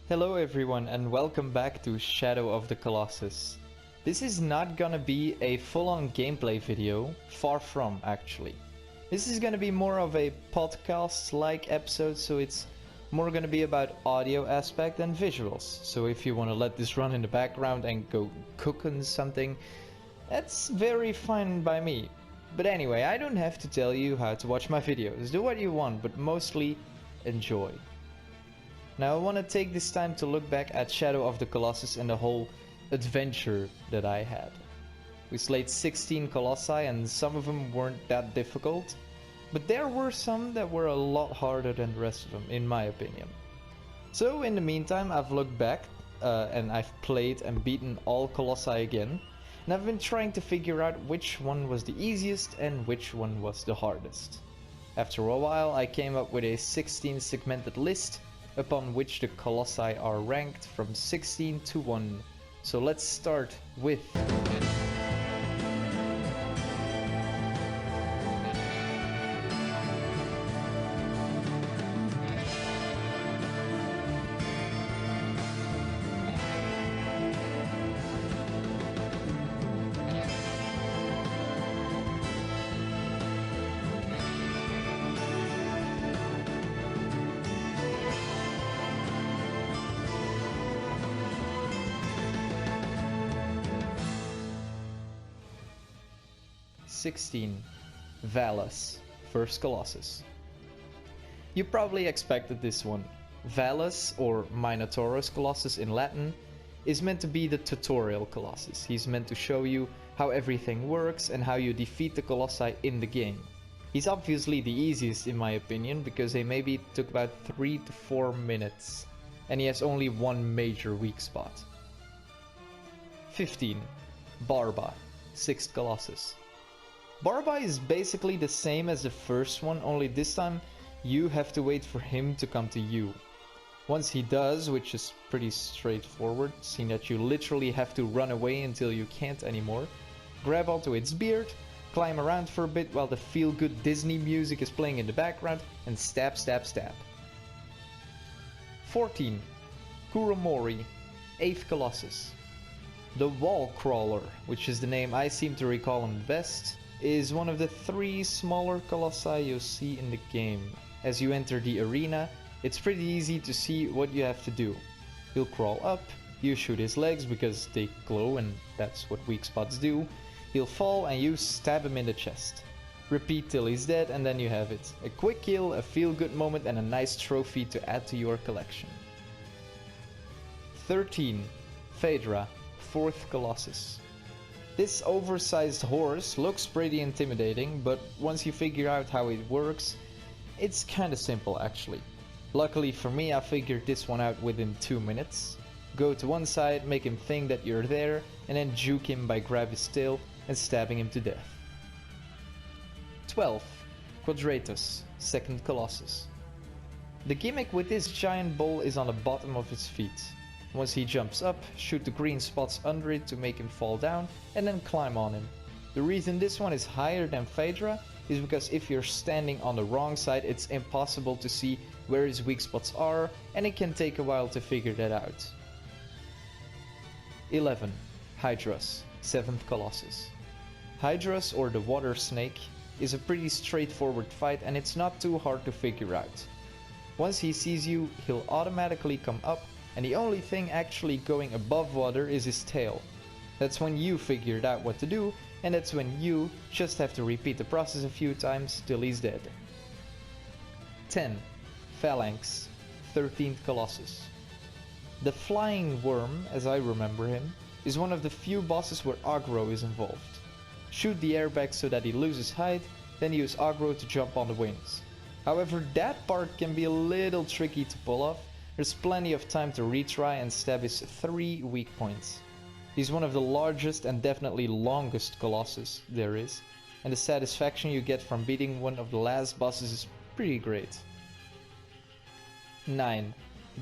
Hello everyone and welcome back to Shadow of the Colossus. This is not gonna be a full-on gameplay video, far from actually. This is gonna be more of a podcast-like episode, so it's more gonna be about audio aspect and visuals. So if you wanna let this run in the background and go cooking something, that's very fine by me. But anyway, I don't have to tell you how to watch my videos. Do what you want, but mostly enjoy. Now I want to take this time to look back at Shadow of the Colossus and the whole adventure that I had. We slayed 16 colossi and some of them weren't that difficult, but there were some that were a lot harder than the rest of them, in my opinion. So in the meantime, I've looked back and I've played and beaten all colossi again, and I've been trying to figure out which one was the easiest and which one was the hardest. After a while, I came up with a 16 segmented list upon which the colossi are ranked from 16 to 1. So let's start with #16, Valus, first Colossus. You probably expected this one. Valus, or Minotaurus Colossus in Latin, is meant to be the tutorial Colossus. He's meant to show you how everything works and how you defeat the Colossi in the game. He's obviously the easiest in my opinion, because they maybe took about 3 to 4 minutes, and he has only one major weak spot. 15, Barba, 6th Colossus. Barba is basically the same as the first one, only this time you have to wait for him to come to you. Once he does, which is pretty straightforward, seeing that you literally have to run away until you can't anymore, grab onto its beard, climb around for a bit while the feel-good Disney music is playing in the background, and stab stab stab. 14. Kuromori, 8th Colossus. The Wall Crawler, which is the name I seem to recall him best, is one of the 3 smaller colossi you'll see in the game. As you enter the arena, it's pretty easy to see what you have to do. He'll crawl up, you shoot his legs because they glow and that's what weak spots do. He'll fall and you stab him in the chest. Repeat till he's dead and then you have it. A quick kill, a feel-good moment and a nice trophy to add to your collection. 13. Phaedra, 4th Colossus. This oversized horse looks pretty intimidating, but once you figure out how it works, it's kinda simple actually. Luckily for me, I figured this one out within 2 minutes. Go to one side, make him think that you're there, and then juke him by grabbing his tail and stabbing him to death. 12. Quadratus, 2nd Colossus. The gimmick with this giant bull is on the bottom of his feet. Once he jumps up, shoot the green spots under it to make him fall down, and then climb on him. The reason this one is higher than Phaedra is because if you're standing on the wrong side, it's impossible to see where his weak spots are, and it can take a while to figure that out. 11. Hydrus, 7th Colossus. Hydrus, or the water snake, is a pretty straightforward fight and it's not too hard to figure out. Once he sees you, he'll automatically come up, and the only thing actually going above water is his tail. That's when you figured out what to do, and that's when you just have to repeat the process a few times till he's dead. 10. Phalanx, 13th Colossus. The Flying Worm, as I remember him, is one of the few bosses where aggro is involved. Shoot the airbag so that he loses height, then use aggro to jump on the wings. However, that part can be a little tricky to pull off. There's plenty of time to retry and stab his 3 weak points. He's one of the largest and definitely longest Colossus there is, and the satisfaction you get from beating one of the last bosses is pretty great. 9.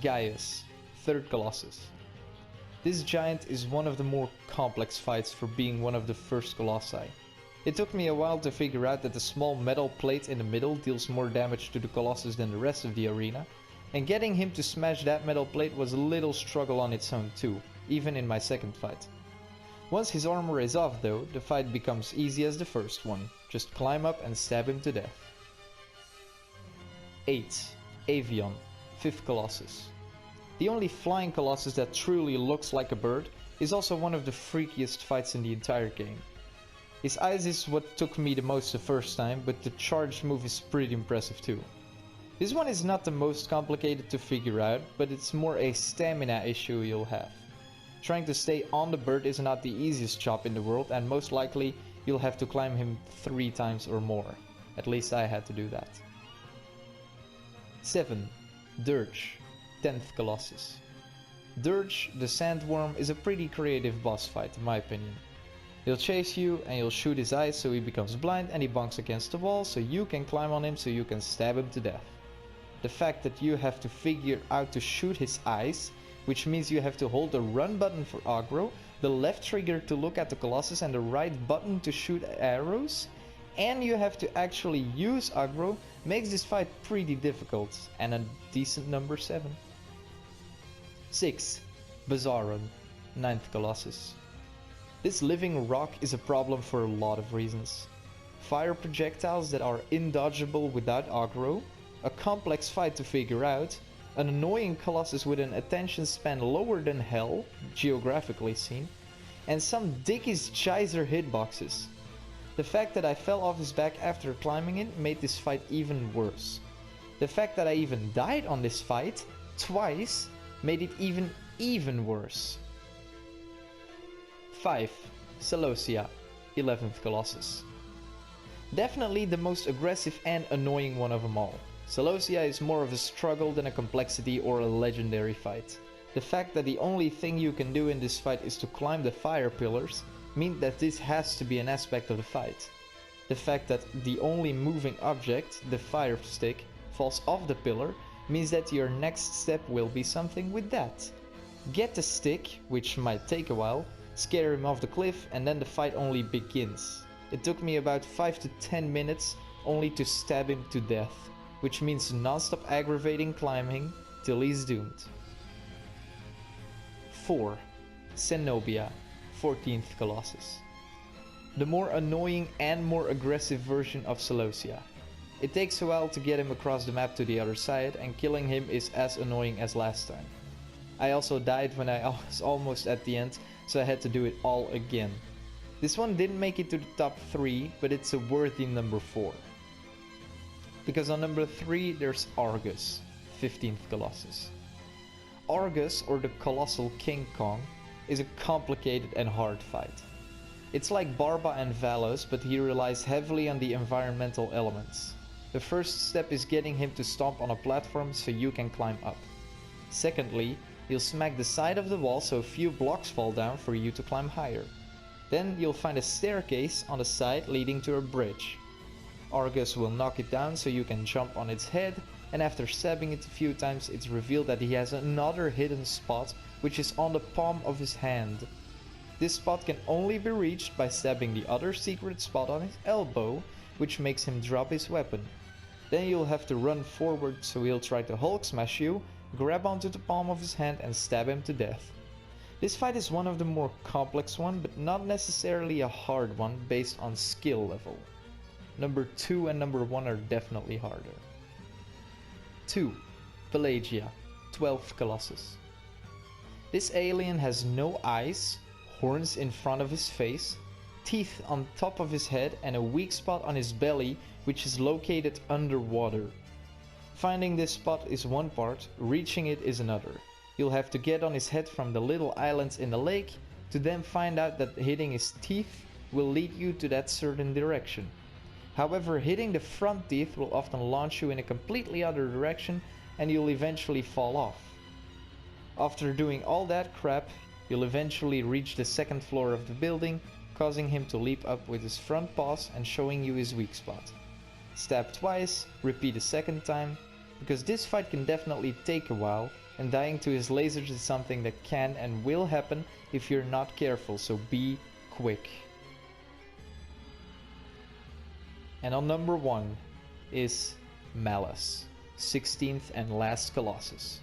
Gaius, 3rd Colossus. This giant is one of the more complex fights for being one of the first Colossi. It took me a while to figure out that the small metal plate in the middle deals more damage to the Colossus than the rest of the arena, And getting him to smash that metal plate was a little struggle on its own too, even in my second fight. Once his armor is off though, the fight becomes easy as the first one. Just climb up and stab him to death. 8. Avion, 5th Colossus. The only flying Colossus that truly looks like a bird is also one of the freakiest fights in the entire game. His eyes is what took me the most the first time, but the charge move is pretty impressive too. This one is not the most complicated to figure out, but it's more a stamina issue you'll have. Trying to stay on the bird is not the easiest job in the world, and most likely you'll have to climb him 3 times or more. At least I had to do that. 7. Dirge, 10th Colossus. Dirge, the sandworm, is a pretty creative boss fight in my opinion. He'll chase you and you'll shoot his eyes so he becomes blind and he bonks against the wall so you can climb on him so you can stab him to death. The fact that you have to figure out to shoot his eyes, which means you have to hold the run button for aggro, the left trigger to look at the Colossus and the right button to shoot arrows, and you have to actually use aggro, makes this fight pretty difficult and a decent number 7. 6. Bizarron, 9th Colossus. This living rock is a problem for a lot of reasons. Fire projectiles that are indodgeable without aggro, a complex fight to figure out, an annoying Colossus with an attention span lower than hell, geographically seen, and some dickies Geyser hitboxes. The fact that I fell off his back after climbing it made this fight even worse. The fact that I even died on this fight twice made it even worse. 5. Celosia, 11th Colossus. Definitely the most aggressive and annoying one of them all. Celosia is more of a struggle than a complexity or a legendary fight. The fact that the only thing you can do in this fight is to climb the fire pillars means that this has to be an aspect of the fight. The fact that the only moving object, the fire stick, falls off the pillar means that your next step will be something with that. Get the stick, which might take a while, scare him off the cliff, and then the fight only begins. It took me about 5 to 10 minutes only to stab him to death, which means non-stop aggravating climbing till he's doomed. 4. Zenobia, 14th Colossus. The more annoying and more aggressive version of Celosia. It takes a while to get him across the map to the other side, and killing him is as annoying as last time. I also died when I was almost at the end, so I had to do it all again. This one didn't make it to the top 3, but it's a worthy number 4. Because on number 3 there's Argus, 15th Colossus. Argus, or the Colossal King Kong, is a complicated and hard fight. It's like Barba and Valos, but he relies heavily on the environmental elements. The first step is getting him to stomp on a platform so you can climb up. Secondly, you'll smack the side of the wall so a few blocks fall down for you to climb higher. Then you'll find a staircase on the side leading to a bridge. Argus will knock it down so you can jump on its head, and after stabbing it a few times it's revealed that he has another hidden spot which is on the palm of his hand. This spot can only be reached by stabbing the other secret spot on his elbow, which makes him drop his weapon. Then you'll have to run forward so he'll try to Hulk smash you, grab onto the palm of his hand and stab him to death. This fight is one of the more complex one, but not necessarily a hard one based on skill level. Number 2 and number 1 are definitely harder. 2. Pelagia, 12th Colossus. This alien has no eyes, horns in front of his face, teeth on top of his head and a weak spot on his belly which is located underwater. Finding this spot is one part, reaching it is another. You'll have to get on his head from the little islands in the lake to then find out that hitting his teeth will lead you to that certain direction. However, hitting the front teeth will often launch you in a completely other direction and you'll eventually fall off. After doing all that crap, you'll eventually reach the second floor of the building, causing him to leap up with his front paws and showing you his weak spot. Stab twice, repeat a second time, because this fight can definitely take a while, and dying to his lasers is something that can and will happen if you're not careful, so be quick. And on number 1 is Malice, 16th and last Colossus.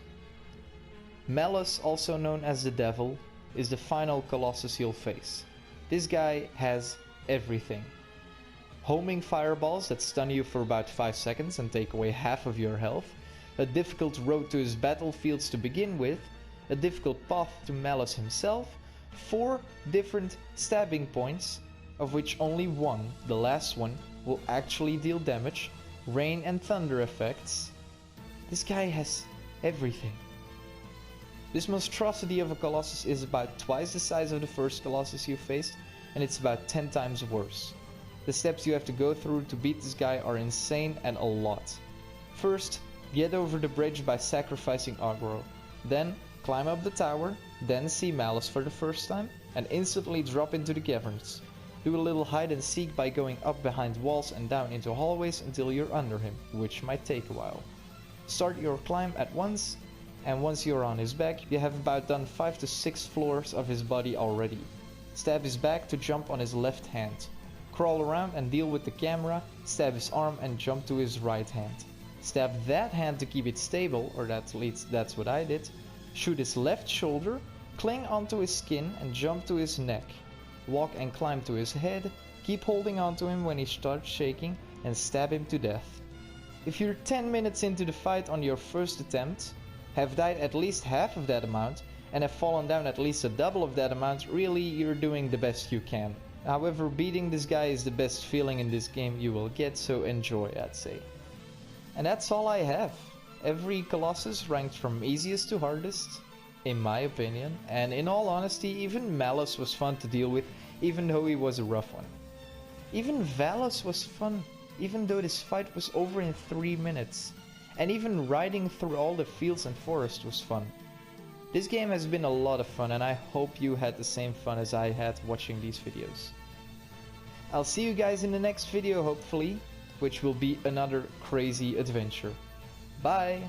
Malus, also known as the Devil, is the final Colossus you'll face. This guy has everything. Homing fireballs that stun you for about 5 seconds and take away half of your health, a difficult road to his battlefields to begin with, a difficult path to Malus himself, 4 different stabbing points, of which only one, the last one, will actually deal damage, rain and thunder effects. This guy has everything. This monstrosity of a Colossus is about twice the size of the first Colossus you faced, and it's about 10 times worse. The steps you have to go through to beat this guy are insane and a lot. First, get over the bridge by sacrificing aggro. Then, climb up the tower, then see Malus for the first time, and instantly drop into the caverns. Do a little hide and seek by going up behind walls and down into hallways until you're under him, which might take a while. Start your climb at once, and once you're on his back, you have about done 5 to 6 floors of his body already. Stab his back to jump on his left hand. Crawl around and deal with the camera, stab his arm and jump to his right hand. Stab that hand to keep it stable, or at least that's what I did. Shoot his left shoulder, cling onto his skin and jump to his neck. Walk and climb to his head, keep holding onto him when he starts shaking and stab him to death. If you're 10 minutes into the fight on your first attempt, have died at least half of that amount, and have fallen down at least a double of that amount, really you're doing the best you can. However, beating this guy is the best feeling in this game you will get, so enjoy, I'd say. And that's all I have. Every Colossus ranked from easiest to hardest, in my opinion, and in all honesty, even Malus was fun to deal with, even though he was a rough one. Even Valus was fun, even though this fight was over in 3 minutes. And even riding through all the fields and forests was fun. This game has been a lot of fun, and I hope you had the same fun as I had watching these videos. I'll see you guys in the next video, hopefully, which will be another crazy adventure. Bye!